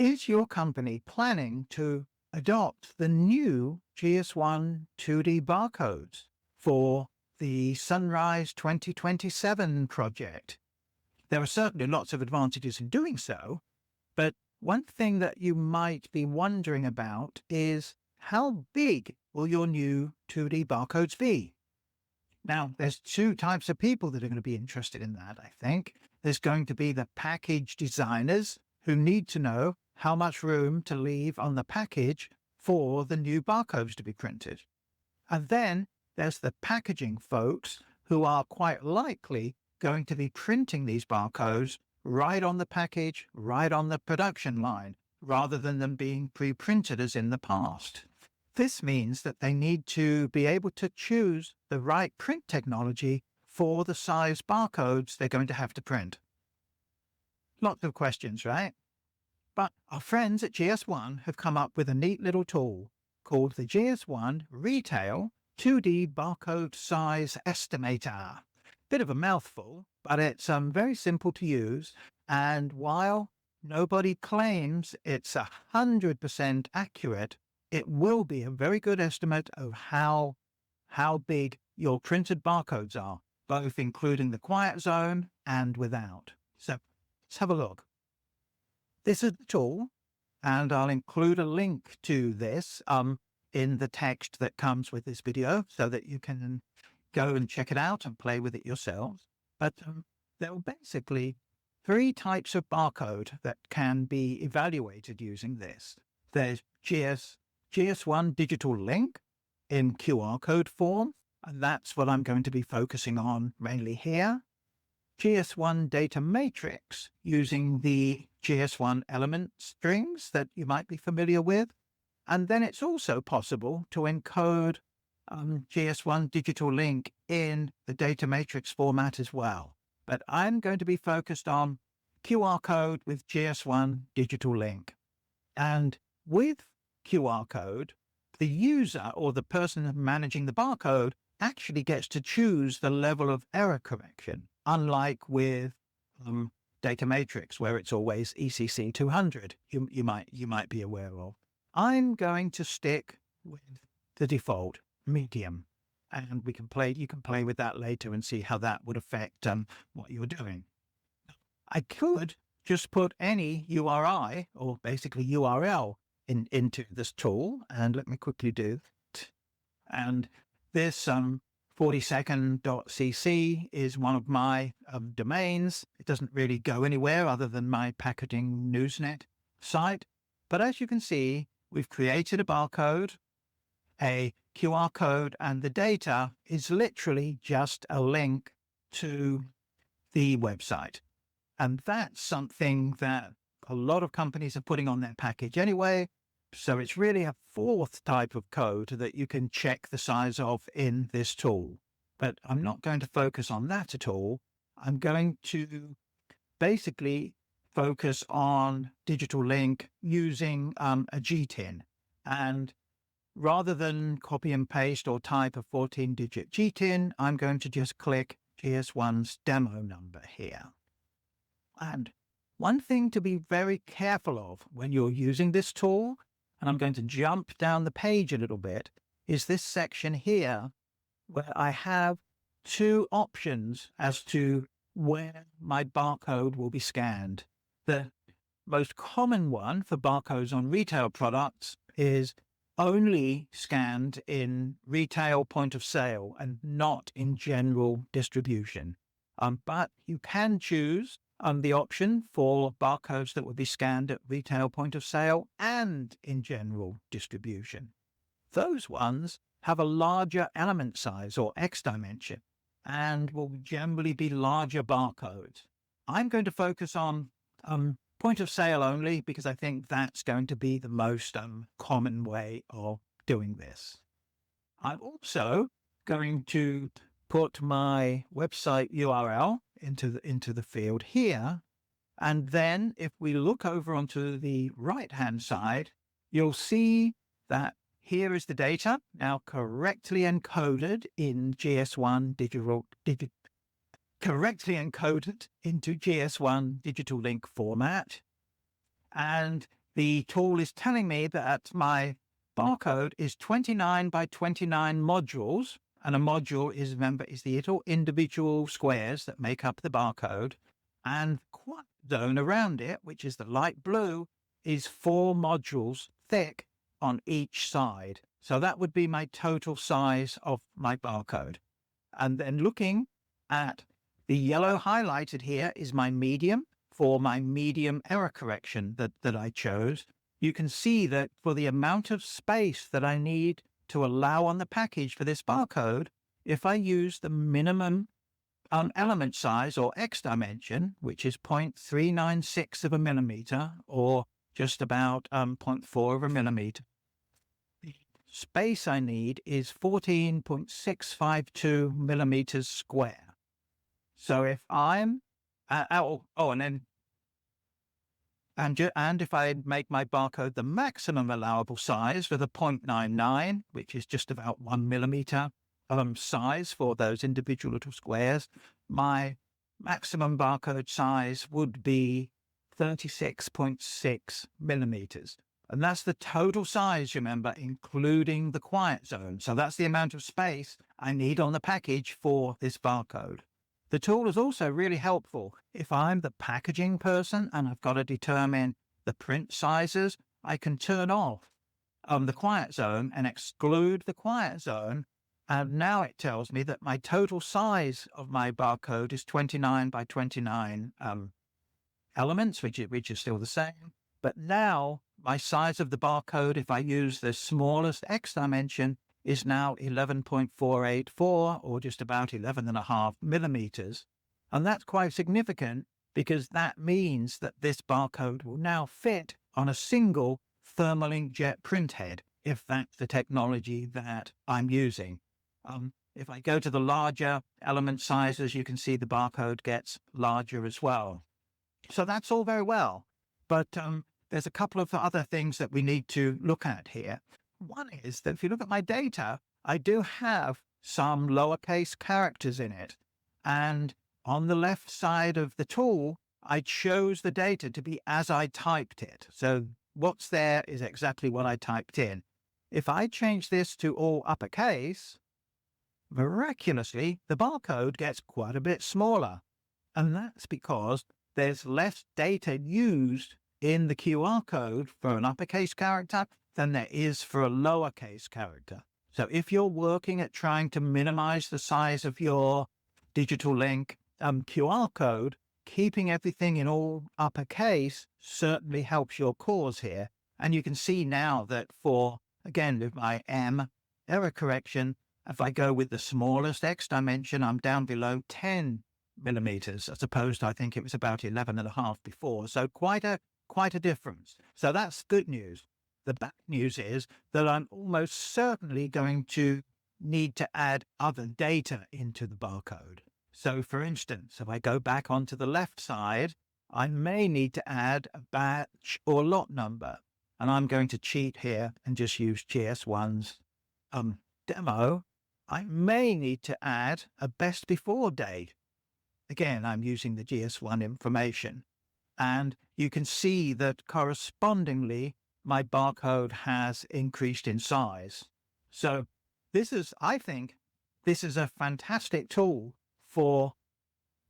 Is your company planning to adopt the new GS1 2D barcodes for the Sunrise 2027 project? There are certainly lots of advantages in doing so, but one thing that you might be wondering about is how big will your new 2D barcodes be? Now, there's two types of people that are going to be interested in that, I think. There's going to be the package designers who need to know how much room to leave on the package for the new barcodes to be printed. And then there's the packaging folks who are quite likely going to be printing these barcodes right on the package, right on the production line, rather than them being pre-printed as in the past. This means that they need to be able to choose the right print technology for the size barcodes they're going to have to print. Lots of questions, right? But our friends at GS1 have come up with a neat little tool called the GS1 Retail 2D Barcode Size Estimator. Bit of a mouthful, but it's very simple to use. And while nobody claims it's 100% accurate, it will be a very good estimate of how big your printed barcodes are, both including the quiet zone and without. So let's have a look. This is the tool, and I'll include a link to this in the text that comes with this video so that you can go and check it out and play with it yourselves. But there are basically three types of barcode that can be evaluated using this. There's GS1 Digital Link in QR code form, and that's what I'm going to be focusing on mainly here. GS1 Data Matrix using the GS1 element strings that you might be familiar with. And then it's also possible to encode GS1 Digital Link in the data matrix format as well. But I'm going to be focused on QR code with GS1 Digital Link. And with QR code, the user or the person managing the barcode actually gets to choose the level of error correction, unlike with data matrix where it's always ECC 200, you might be aware of. I'm going to stick with the default medium, and you can play with that later and see how that would affect what you're doing. I could just put any URI or basically URL into this tool, and let me quickly do that. And this 40second.cc is one of my domains. It doesn't really go anywhere other than my packaging newsnet site. But as you can see, we've created a barcode, a QR code, and the data is literally just a link to the website. And that's something that a lot of companies are putting on their package anyway. So it's really a fourth type of code that you can check the size of in this tool. But I'm not going to focus on that at all. I'm going to basically focus on Digital Link using a GTIN. And rather than copy and paste or type a 14-digit GTIN, I'm going to just click GS1's demo number here. And one thing to be very careful of when you're using this tool, and I'm going to jump down the page a little bit, is this section here where I have two options as to where my barcode will be scanned. The most common one for barcodes on retail products is only scanned in retail point of sale and not in general distribution. But you can choose the option for barcodes that would be scanned at retail point of sale and in general distribution. Those ones have a larger element size or X dimension and will generally be larger barcodes. I'm going to focus on point of sale only because I think that's going to be the most common way of doing this. I'm also going to put my website URL into the field here. And then if we look over onto the right-hand side, you'll see that here is the data now correctly encoded in GS1 correctly encoded into GS1 Digital Link format. And the tool is telling me that my barcode is 29 by 29 modules. And a module is, remember, is the little individual squares that make up the barcode. And the quiet zone around it, which is the light blue, is 4 modules thick on each side. So that would be my total size of my barcode. And then looking at the yellow highlighted here is my medium for my medium error correction that I chose. You can see that for the amount of space that I need to allow on the package for this barcode, if I use the minimum element size or X dimension, which is 0.396 of a millimeter or just about 0.4 of a millimeter, the space I need is 14.652 millimeters square. So if I'm and if I make my barcode the maximum allowable size with a 0.99, which is just about 1 millimeter size for those individual little squares, my maximum barcode size would be 36.6 millimeters. And that's the total size, remember, including the quiet zone. So that's the amount of space I need on the package for this barcode. The tool is also really helpful if I'm the packaging person and I've got to determine the print sizes. I can turn off the quiet zone and exclude the quiet zone. And now it tells me that my total size of my barcode is 29 by 29 elements, which is still the same. But now my size of the barcode, if I use the smallest X dimension, is now 11.484 or just about 11.5 millimeters. And that's quite significant because that means that this barcode will now fit on a single thermal inkjet print head, if that's the technology that I'm using. If I go to the larger element sizes, you can see the barcode gets larger as well. So that's all very well. But there's a couple of other things that we need to look at here. One is that if you look at my data, I do have some lowercase characters in it. And on the left side of the tool, I chose the data to be as I typed it. So what's there is exactly what I typed in. If I change this to all uppercase, miraculously, the barcode gets quite a bit smaller. And that's because there's less data used in the QR code for an uppercase character than there is for a lowercase character. So if you're working at trying to minimize the size of your digital link QR code, keeping everything in all uppercase certainly helps your cause here. And you can see now that for, again, with my M error correction, if I go with the smallest X dimension, I'm down below 10 millimeters, as opposed to, I think it was about 11.5 before. So quite a difference. So that's good news. The bad news is that I'm almost certainly going to need to add other data into the barcode. So for instance, if I go back onto the left side, I may need to add a batch or lot number. And I'm going to cheat here and just use GS1's demo. I may need to add a best before date. Again, I'm using the GS1 information. And you can see that correspondingly, my barcode has increased in size. So I think this is a fantastic tool for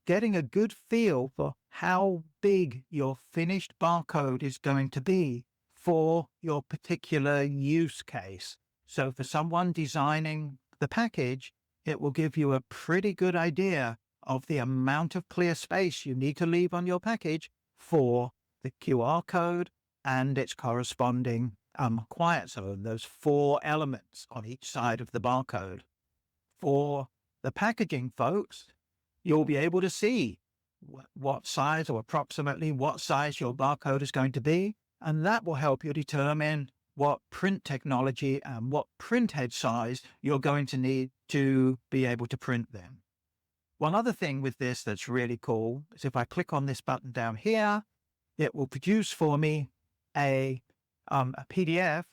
getting a good feel for how big your finished barcode is going to be for your particular use case. So for someone designing the package, it will give you a pretty good idea of the amount of clear space you need to leave on your package for the QR code and its corresponding quiet zone, those 4 elements on each side of the barcode. For the packaging folks, you'll be able to see what size or approximately what size your barcode is going to be, and that will help you determine what print technology and what print head size you're going to need to be able to print them. One other thing with this that's really cool is if I click on this button down here, it will produce for me a PDF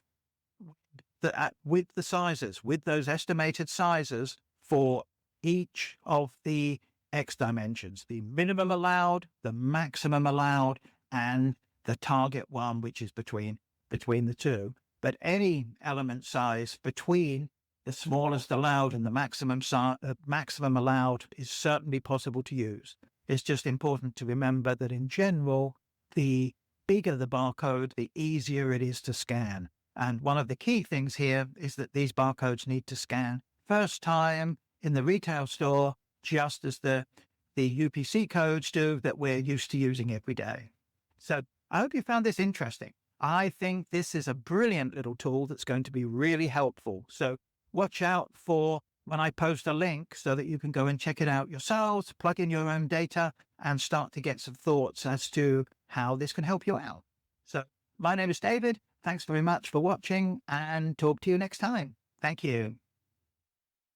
with the sizes, with those estimated sizes for each of the X dimensions, the minimum allowed, the maximum allowed, and the target one, which is between the two. But any element size between the smallest allowed and the maximum allowed is certainly possible to use. It's just important to remember that in general, the bigger the barcode, the easier it is to scan. And one of the key things here is that these barcodes need to scan first time in the retail store, just as the UPC codes do that we're used to using every day. So I hope you found this interesting. I think this is a brilliant little tool that's going to be really helpful. So watch out for when I post a link so that you can go and check it out yourselves, plug in your own data, and start to get some thoughts as to how this can help you out. So my name is David. Thanks very much for watching, and talk to you next time. Thank you.